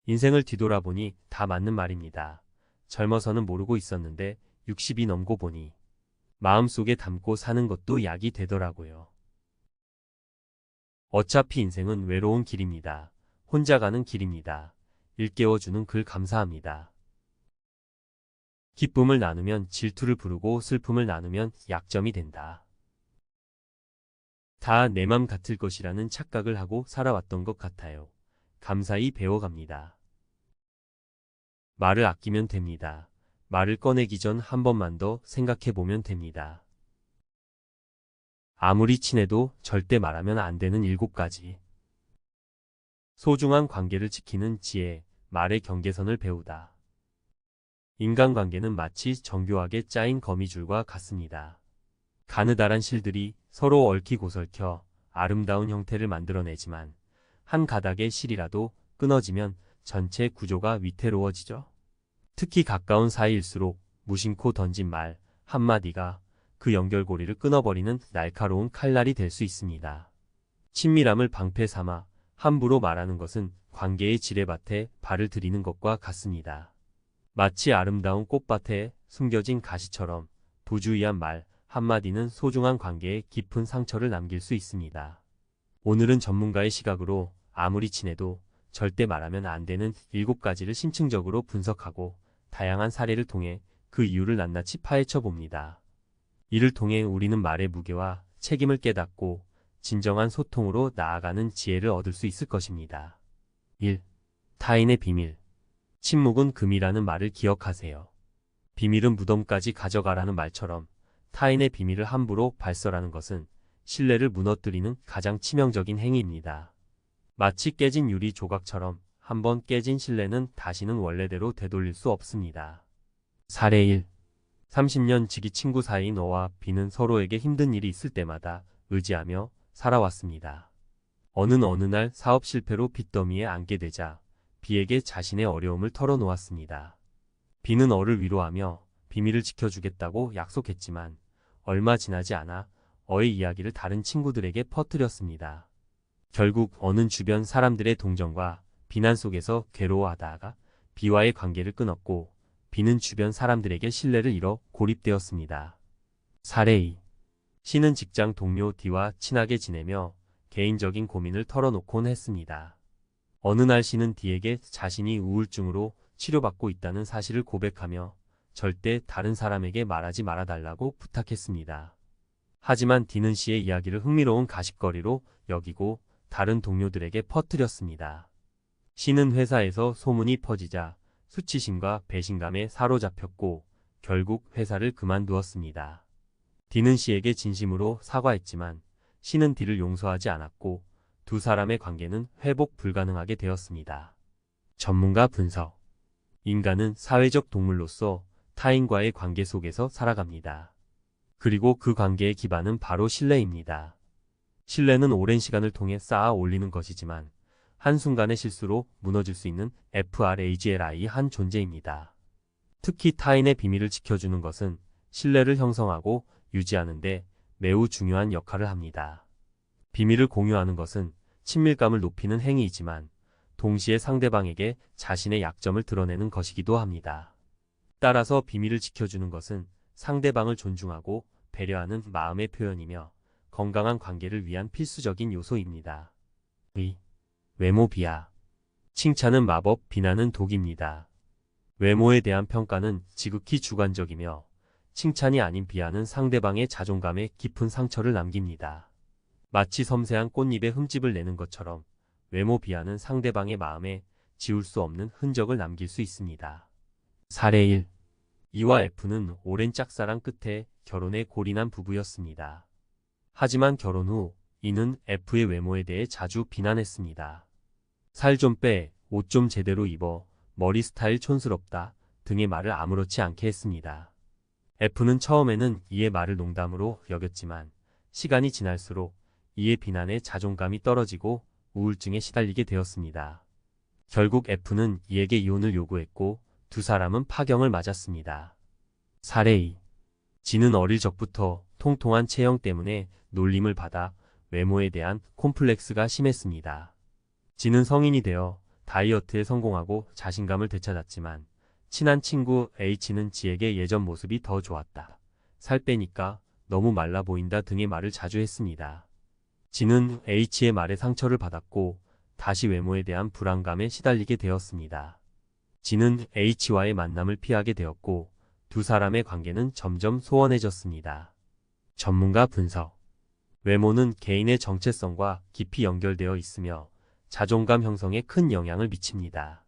인생을 뒤돌아보니 다 맞는 말입니다. 젊어서는 모르고 있었는데 60이 넘고 보니 마음속에 담고 사는 것도 약이 되더라고요. 어차피 인생은 외로운 길입니다. 혼자 가는 길입니다. 일깨워주는 글 감사합니다. 기쁨을 나누면 질투를 부르고 슬픔을 나누면 약점이 된다. 다 내 맘 같을 것이라는 착각을 하고 살아왔던 것 같아요. 감사히 배워갑니다. 말을 아끼면 됩니다. 말을 꺼내기 전 한 번만 더 생각해보면 됩니다. 아무리 친해도 절대 말하면 안 되는 7가지. 소중한 관계를 지키는 지혜, 말의 경계선을 배우다. 인간관계는 마치 정교하게 짜인 거미줄과 같습니다. 가느다란 실들이 서로 얽히고 설켜 아름다운 형태를 만들어내지만 한 가닥의 실이라도 끊어지면 전체 구조가 위태로워지죠. 특히 가까운 사이일수록 무심코 던진 말 한마디가 그 연결고리를 끊어버리는 날카로운 칼날이 될 수 있습니다. 친밀함을 방패 삼아 함부로 말하는 것은 관계의 지뢰밭에 발을 들이는 것과 같습니다. 마치 아름다운 꽃밭에 숨겨진 가시처럼 부주의한 말 한마디는 소중한 관계에 깊은 상처를 남길 수 있습니다. 오늘은 전문가의 시각으로 아무리 친해도 절대 말하면 안 되는 7가지를 심층적으로 분석하고 다양한 사례를 통해 그 이유를 낱낱이 파헤쳐 봅니다. 이를 통해 우리는 말의 무게와 책임을 깨닫고 진정한 소통으로 나아가는 지혜를 얻을 수 있을 것입니다. 1. 타인의 비밀. 침묵은 금이라는 말을 기억하세요. 비밀은 무덤까지 가져가라는 말처럼 타인의 비밀을 함부로 발설하는 것은 신뢰를 무너뜨리는 가장 치명적인 행위입니다. 마치 깨진 유리 조각처럼 한번 깨진 신뢰는 다시는 원래대로 되돌릴 수 없습니다. 사례 1. 30년 지기 친구 사이인 너와 B는 서로에게 힘든 일이 있을 때마다 의지하며 살아왔습니다. 어느 날 사업 실패로 빚더미에 앉게 되자 B에게 자신의 어려움을 털어놓았습니다. B는 어를 위로하며 비밀을 지켜주겠다고 약속했지만 얼마 지나지 않아 어의 이야기를 다른 친구들에게 퍼뜨렸습니다. 결국 어는 주변 사람들의 동정과 비난 속에서 괴로워하다가 B와의 관계를 끊었고 B는 주변 사람들에게 신뢰를 잃어 고립되었습니다. 사례 2. C는 직장 동료 D와 친하게 지내며 개인적인 고민을 털어놓곤 했습니다. 어느 날 C는 D에게 자신이 우울증으로 치료받고 있다는 사실을 고백하며 절대 다른 사람에게 말하지 말아달라고 부탁했습니다. 하지만 D는 C의 이야기를 흥미로운 가십거리로 여기고 다른 동료들에게 퍼뜨렸습니다. C는 회사에서 소문이 퍼지자 수치심과 배신감에 사로잡혔고 결국 회사를 그만두었습니다. D는 C에게 진심으로 사과했지만 C는 D를 용서하지 않았고 두 사람의 관계는 회복 불가능하게 되었습니다. 전문가 분석. 인간은 사회적 동물로서 타인과의 관계 속에서 살아갑니다. 그리고 그 관계의 기반은 바로 신뢰입니다. 신뢰는 오랜 시간을 통해 쌓아 올리는 것이지만 한순간의 실수로 무너질 수 있는 fragile 존재입니다. 특히 타인의 비밀을 지켜주는 것은 신뢰를 형성하고 유지하는 데 매우 중요한 역할을 합니다. 비밀을 공유하는 것은 친밀감을 높이는 행위이지만 동시에 상대방에게 자신의 약점을 드러내는 것이기도 합니다. 따라서 비밀을 지켜주는 것은 상대방을 존중하고 배려하는 마음의 표현이며 건강한 관계를 위한 필수적인 요소입니다. 외모 비하. 칭찬은 마법, 비난은 독입니다. 외모에 대한 평가는 지극히 주관적이며 칭찬이 아닌 비하는 상대방의 자존감에 깊은 상처를 남깁니다. 마치 섬세한 꽃잎에 흠집을 내는 것처럼 외모 비하는 상대방의 마음에 지울 수 없는 흔적을 남길 수 있습니다. 사례 1. E와 F는 오랜 짝사랑 끝에 결혼에 골인한 부부였습니다. 하지만 결혼 후 E는 F의 외모에 대해 자주 비난했습니다. 살 좀 빼, 옷 좀 제대로 입어, 머리 스타일 촌스럽다 등의 말을 아무렇지 않게 했습니다. F는 처음에는 E의 말을 농담으로 여겼지만 시간이 지날수록 E의 비난에 자존감이 떨어지고 우울증에 시달리게 되었습니다. 결국 F는 E에게 이혼을 요구했고 두 사람은 파경을 맞았습니다. 사례 2. G는 어릴 적부터 통통한 체형 때문에 놀림을 받아 외모에 대한 콤플렉스가 심했습니다. G는 성인이 되어 다이어트에 성공하고 자신감을 되찾았지만 친한 친구 H는 지에게 예전 모습이 더 좋았다. 살 빼니까 너무 말라 보인다 등의 말을 자주 했습니다. 지는 H의 말에 상처를 받았고 다시 외모에 대한 불안감에 시달리게 되었습니다. 지는 H와의 만남을 피하게 되었고 두 사람의 관계는 점점 소원해졌습니다. 전문가 분석. 외모는 개인의 정체성과 깊이 연결되어 있으며 자존감 형성에 큰 영향을 미칩니다.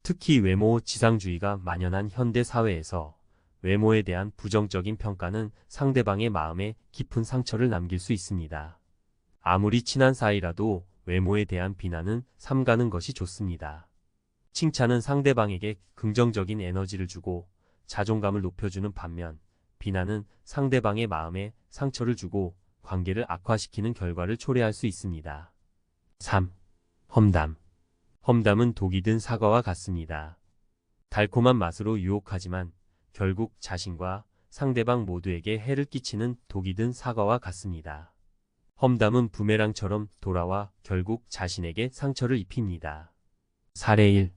특히 외모 지상주의가 만연한 현대 사회에서 외모에 대한 부정적인 평가는 상대방의 마음에 깊은 상처를 남길 수 있습니다. 아무리 친한 사이라도 외모에 대한 비난은 삼가는 것이 좋습니다. 칭찬은 상대방에게 긍정적인 에너지를 주고 자존감을 높여주는 반면 비난은 상대방의 마음에 상처를 주고 관계를 악화시키는 결과를 초래할 수 있습니다. 3. 험담. 험담은 독이 든 사과와 같습니다. 달콤한 맛으로 유혹하지만 결국 자신과 상대방 모두에게 해를 끼치는 독이 든 사과와 같습니다. 험담은 부메랑처럼 돌아와 결국 자신에게 상처를 입힙니다. 사례 1.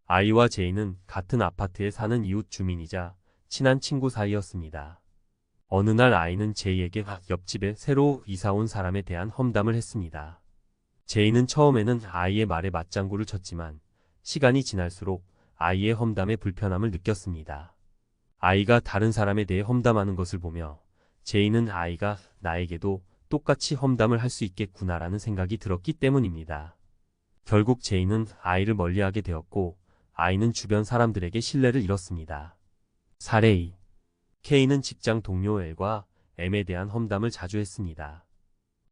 아이와 제이는 같은 아파트에 사는 이웃 주민이자 친한 친구 사이였습니다. 어느 날 아이는 제이에게 옆집에 새로 이사 온 사람에 대한 험담을 했습니다. 제이는 처음에는 아이의 말에 맞장구를 쳤지만 시간이 지날수록 아이의 험담에 불편함을 느꼈습니다. 아이가 다른 사람에 대해 험담하는 것을 보며 제이는 아이가 나에게도 똑같이 험담을 할 수 있겠구나라는 생각이 들었기 때문입니다. 결국 제이는 아이를 멀리하게 되었고 아이는 주변 사람들에게 신뢰를 잃었습니다. 사례 2. K는 직장 동료 L과 M에 대한 험담을 자주 했습니다.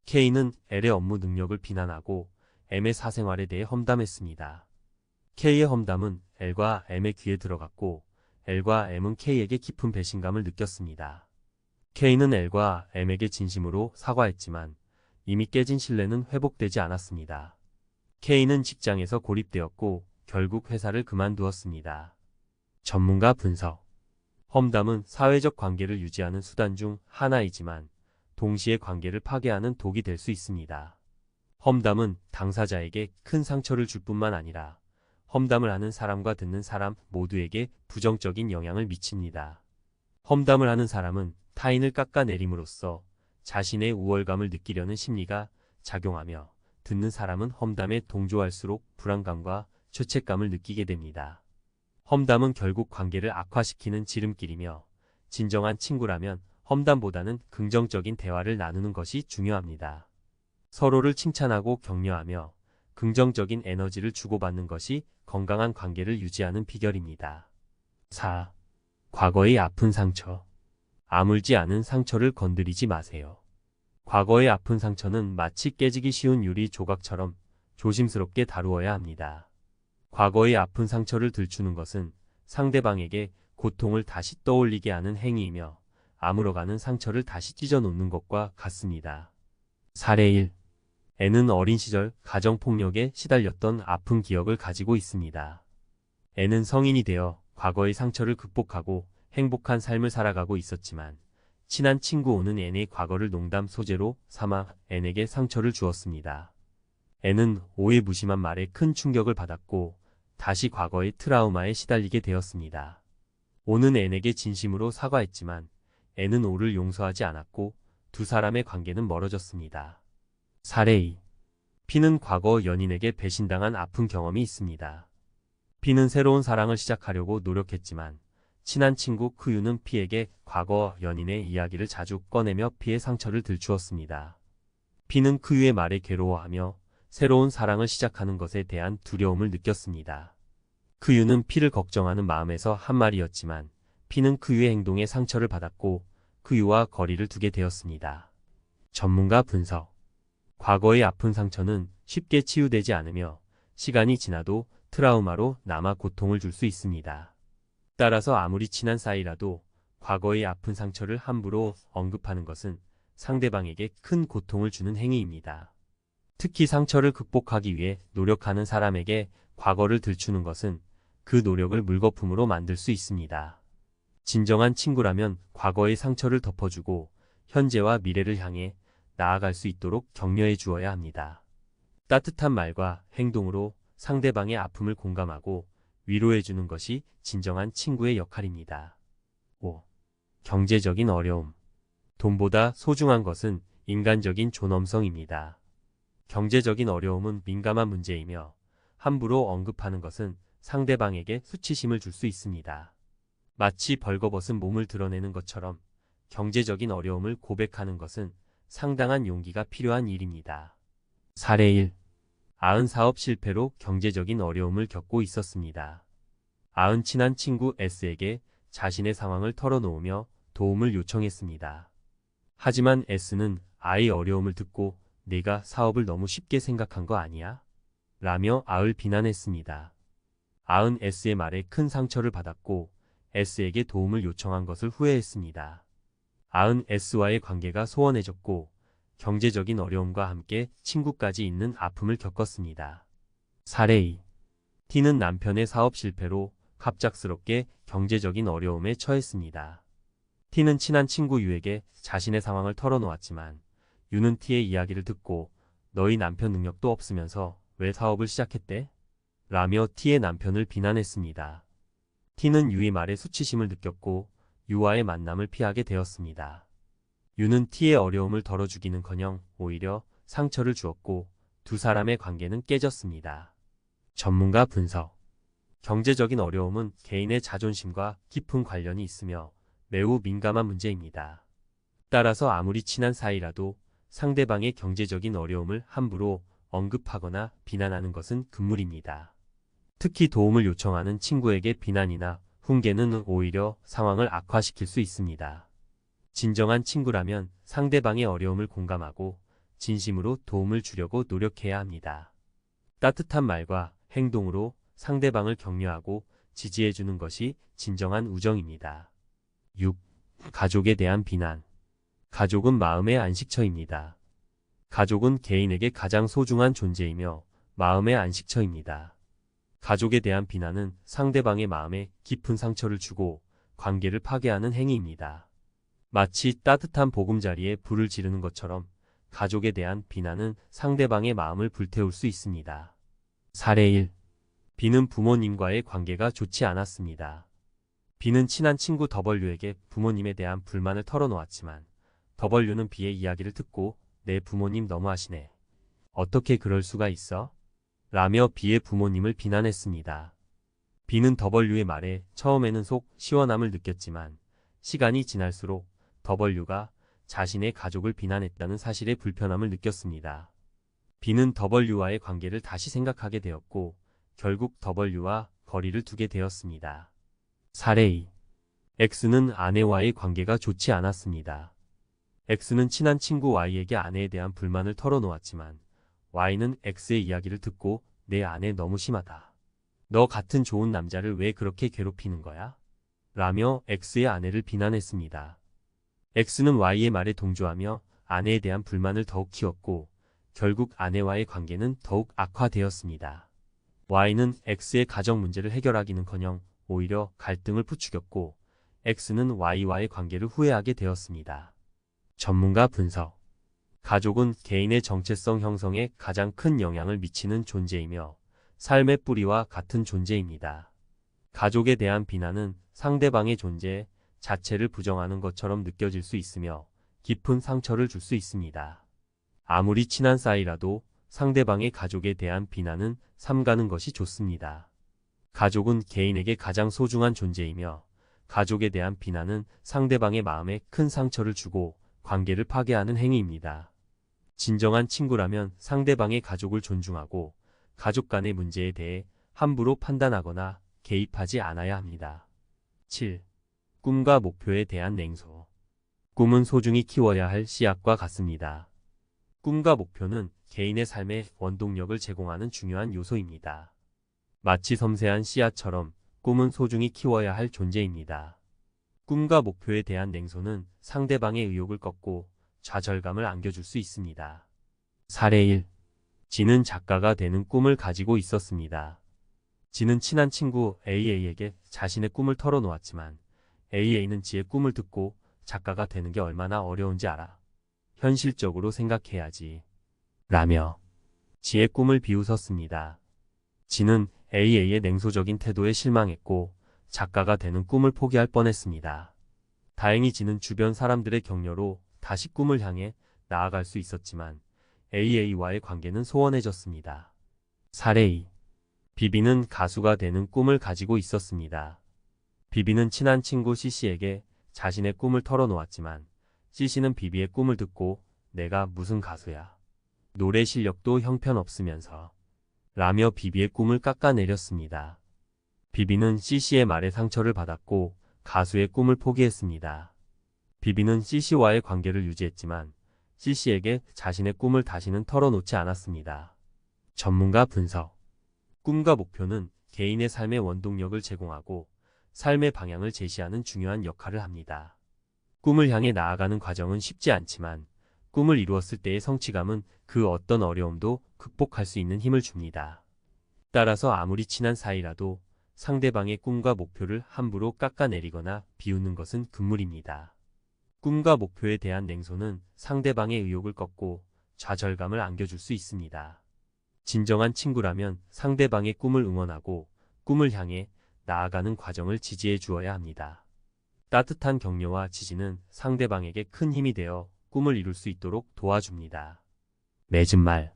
K는 L의 업무 능력을 비난하고 M의 사생활에 대해 험담했습니다. K의 험담은 L과 M의 귀에 들어갔고 L과 M은 K에게 깊은 배신감을 느꼈습니다. K는 L과 M에게 진심으로 사과했지만 이미 깨진 신뢰는 회복되지 않았습니다. K는 직장에서 고립되었고 결국 회사를 그만두었습니다. 전문가 분석. 험담은 사회적 관계를 유지하는 수단 중 하나이지만 동시에 관계를 파괴하는 독이 될 수 있습니다. 험담은 당사자에게 큰 상처를 줄 뿐만 아니라 험담을 하는 사람과 듣는 사람 모두에게 부정적인 영향을 미칩니다. 험담을 하는 사람은 타인을 깎아내림으로써 자신의 우월감을 느끼려는 심리가 작용하며 듣는 사람은 험담에 동조할수록 불안감과 죄책감을 느끼게 됩니다. 험담은 결국 관계를 악화시키는 지름길이며 진정한 친구라면 험담보다는 긍정적인 대화를 나누는 것이 중요합니다. 서로를 칭찬하고 격려하며 긍정적인 에너지를 주고받는 것이 건강한 관계를 유지하는 비결입니다. 4. 과거의 아픈 상처. 아물지 않은 상처를 건드리지 마세요. 과거의 아픈 상처는 마치 깨지기 쉬운 유리 조각처럼 조심스럽게 다루어야 합니다. 과거의 아픈 상처를 들추는 것은 상대방에게 고통을 다시 떠올리게 하는 행위이며 아물어가는 상처를 다시 찢어놓는 것과 같습니다. 사례 1. N은 어린 시절 가정폭력에 시달렸던 아픈 기억을 가지고 있습니다. N은 성인이 되어 과거의 상처를 극복하고 행복한 삶을 살아가고 있었지만 친한 친구 O는 N의 과거를 농담 소재로 삼아 N에게 상처를 주었습니다. N은 O의 무심한 말에 큰 충격을 받았고 다시 과거의 트라우마에 시달리게 되었습니다. O는 N에게 진심으로 사과했지만 N은 O를 용서하지 않았고 두 사람의 관계는 멀어졌습니다. 사례 2. P는 과거 연인에게 배신당한 아픈 경험이 있습니다. P는 새로운 사랑을 시작하려고 노력했지만 친한 친구 Q는 P에게 과거 연인의 이야기를 자주 꺼내며 P의 상처를 들추었습니다. P는 Q의 말에 괴로워하며 새로운 사랑을 시작하는 것에 대한 두려움을 느꼈습니다. Q는 P를 걱정하는 마음에서 한 말이었지만 P는 Q의 행동에 상처를 받았고 Q와 거리를 두게 되었습니다. 전문가 분석. 과거의 아픈 상처는 쉽게 치유되지 않으며 시간이 지나도 트라우마로 남아 고통을 줄 수 있습니다. 따라서 아무리 친한 사이라도 과거의 아픈 상처를 함부로 언급하는 것은 상대방에게 큰 고통을 주는 행위입니다. 특히 상처를 극복하기 위해 노력하는 사람에게 과거를 들추는 것은 그 노력을 물거품으로 만들 수 있습니다. 진정한 친구라면 과거의 상처를 덮어주고 현재와 미래를 향해 나아갈 수 있도록 격려해 주어야 합니다. 따뜻한 말과 행동으로 상대방의 아픔을 공감하고 위로해주는 것이 진정한 친구의 역할입니다. 5. 경제적인 어려움. 돈보다 소중한 것은 인간적인 존엄성입니다. 경제적인 어려움은 민감한 문제이며 함부로 언급하는 것은 상대방에게 수치심을 줄 수 있습니다. 마치 벌거벗은 몸을 드러내는 것처럼 경제적인 어려움을 고백하는 것은 상당한 용기가 필요한 일입니다. 사례 1. 아은 사업 실패로 경제적인 어려움을 겪고 있었습니다. 아은 친한 친구 S에게 자신의 상황을 털어놓으며 도움을 요청했습니다. 하지만 S는 아의 어려움을 듣고 내가 사업을 너무 쉽게 생각한 거 아니야? 라며 아을 비난했습니다. 아은 S의 말에 큰 상처를 받았고 S에게 도움을 요청한 것을 후회했습니다. 아은 S와의 관계가 소원해졌고 경제적인 어려움과 함께 친구까지 있는 아픔을 겪었습니다. 사례 2. T는 남편의 사업 실패로 갑작스럽게 경제적인 어려움에 처했습니다. T는 친한 친구 U에게 자신의 상황을 털어놓았지만 U는 T의 이야기를 듣고 너희 남편 능력도 없으면서 왜 사업을 시작했대? 라며 T의 남편을 비난했습니다. T는 U의 말에 수치심을 느꼈고 U와의 만남을 피하게 되었습니다. U는 T의 어려움을 덜어주기는커녕 오히려 상처를 주었고 두 사람의 관계는 깨졌습니다. 전문가 분석. 경제적인 어려움은 개인의 자존심과 깊은 관련이 있으며 매우 민감한 문제입니다. 따라서 아무리 친한 사이라도 상대방의 경제적인 어려움을 함부로 언급하거나 비난하는 것은 금물입니다. 특히 도움을 요청하는 친구에게 비난이나 훈계는 오히려 상황을 악화시킬 수 있습니다. 진정한 친구라면 상대방의 어려움을 공감하고 진심으로 도움을 주려고 노력해야 합니다. 따뜻한 말과 행동으로 상대방을 격려하고 지지해주는 것이 진정한 우정입니다. 6. 가족에 대한 비난. 가족은 마음의 안식처입니다. 가족은 개인에게 가장 소중한 존재이며 마음의 안식처입니다. 가족에 대한 비난은 상대방의 마음에 깊은 상처를 주고 관계를 파괴하는 행위입니다. 마치 따뜻한 보금자리에 불을 지르는 것처럼 가족에 대한 비난은 상대방의 마음을 불태울 수 있습니다. 사례 1. B는 부모님과의 관계가 좋지 않았습니다. B는 친한 친구 W에게 부모님에 대한 불만을 털어놓았지만 W는 B의 이야기를 듣고 내 부모님 너무하시네. 어떻게 그럴 수가 있어? 라며 B의 부모님을 비난했습니다. B는 W의 말에 처음에는 속 시원함을 느꼈지만 시간이 지날수록 W가 자신의 가족을 비난했다는 사실에 불편함을 느꼈습니다. B는 W와의 관계를 다시 생각하게 되었고 결국 W와 거리를 두게 되었습니다. 사례 2. X는 아내와의 관계가 좋지 않았습니다. X는 친한 친구 Y에게 아내에 대한 불만을 털어놓았지만 Y는 X의 이야기를 듣고 내 아내 너무 심하다. 너 같은 좋은 남자를 왜 그렇게 괴롭히는 거야? 라며 X의 아내를 비난했습니다. X는 Y의 말에 동조하며 아내에 대한 불만을 더욱 키웠고 결국 아내와의 관계는 더욱 악화되었습니다. Y는 X의 가정 문제를 해결하기는커녕 오히려 갈등을 부추겼고 X는 Y와의 관계를 후회하게 되었습니다. 전문가 분석. 가족은 개인의 정체성 형성에 가장 큰 영향을 미치는 존재이며 삶의 뿌리와 같은 존재입니다. 가족에 대한 비난은 상대방의 존재 자체를 부정하는 것처럼 느껴질 수 있으며 깊은 상처를 줄 수 있습니다. 아무리 친한 사이라도 상대방의 가족에 대한 비난은 삼가는 것이 좋습니다. 가족은 개인에게 가장 소중한 존재이며 가족에 대한 비난은 상대방의 마음에 큰 상처를 주고 관계를 파괴하는 행위입니다. 진정한 친구라면 상대방의 가족을 존중하고 가족 간의 문제에 대해 함부로 판단하거나 개입하지 않아야 합니다. 7. 꿈과 목표에 대한 냉소. 꿈은 소중히 키워야 할 씨앗과 같습니다. 꿈과 목표는 개인의 삶에 원동력을 제공하는 중요한 요소입니다. 마치 섬세한 씨앗처럼 꿈은 소중히 키워야 할 존재입니다. 꿈과 목표에 대한 냉소는 상대방의 의욕을 꺾고 좌절감을 안겨줄 수 있습니다. 사례 1. G는 작가가 되는 꿈을 가지고 있었습니다. G는 친한 친구 AA에게 자신의 꿈을 털어놓았지만 AA는 G의 꿈을 듣고 작가가 되는 게 얼마나 어려운지 알아. 현실적으로 생각해야지. 라며 G의 꿈을 비웃었습니다. 지는 AA의 냉소적인 태도에 실망했고 작가가 되는 꿈을 포기할 뻔했습니다. 다행히 지는 주변 사람들의 격려로 다시 꿈을 향해 나아갈 수 있었지만 AA와의 관계는 소원해졌습니다. 사례 2. 비비는 가수가 되는 꿈을 가지고 있었습니다. 비비는 친한 친구 CC에게 자신의 꿈을 털어놓았지만 CC는 비비의 꿈을 듣고 내가 무슨 가수야. 노래 실력도 형편없으면서 라며 비비의 꿈을 깎아내렸습니다. 비비는 CC의 말에 상처를 받았고 가수의 꿈을 포기했습니다. 비비는 CC와의 관계를 유지했지만 CC에게 자신의 꿈을 다시는 털어놓지 않았습니다. 전문가 분석. 꿈과 목표는 개인의 삶의 원동력을 제공하고 삶의 방향을 제시하는 중요한 역할을 합니다. 꿈을 향해 나아가는 과정은 쉽지 않지만 꿈을 이루었을 때의 성취감은 그 어떤 어려움도 극복할 수 있는 힘을 줍니다. 따라서 아무리 친한 사이라도 상대방의 꿈과 목표를 함부로 깎아내리거나 비웃는 것은 금물입니다. 꿈과 목표에 대한 냉소는 상대방의 의욕을 꺾고 좌절감을 안겨줄 수 있습니다. 진정한 친구라면 상대방의 꿈을 응원하고 꿈을 향해 나아가는 과정을 지지해 주어야 합니다. 따뜻한 격려와 지지는 상대방에게 큰 힘이 되어 꿈을 이룰 수 있도록 도와줍니다. 맺은 말.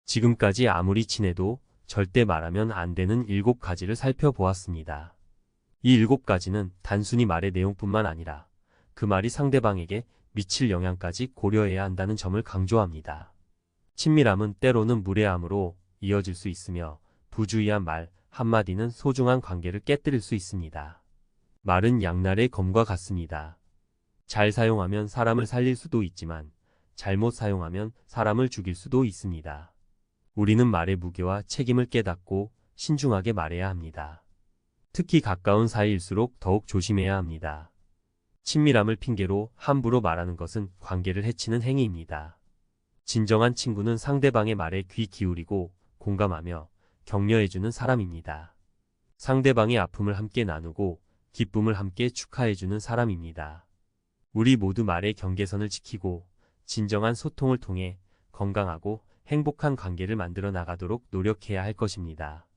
지금까지 아무리 친해도 절대 말하면 안 되는 7가지를 살펴보았습니다. 이 7가지는 단순히 말의 내용뿐만 아니라 그 말이 상대방에게 미칠 영향까지 고려해야 한다는 점을 강조합니다. 친밀함은 때로는 무례함으로 이어질 수 있으며 부주의한 말 한마디는 소중한 관계를 깨뜨릴 수 있습니다. 말은 양날의 검과 같습니다. 잘 사용하면 사람을 살릴 수도 있지만 잘못 사용하면 사람을 죽일 수도 있습니다. 우리는 말의 무게와 책임을 깨닫고 신중하게 말해야 합니다. 특히 가까운 사이일수록 더욱 조심해야 합니다. 친밀함을 핑계로 함부로 말하는 것은 관계를 해치는 행위입니다. 진정한 친구는 상대방의 말에 귀 기울이고 공감하며 격려해주는 사람입니다. 상대방의 아픔을 함께 나누고 기쁨을 함께 축하해주는 사람입니다. 우리 모두 말의 경계선을 지키고 진정한 소통을 통해 건강하고 행복한 관계를 만들어 나가도록 노력해야 할 것입니다.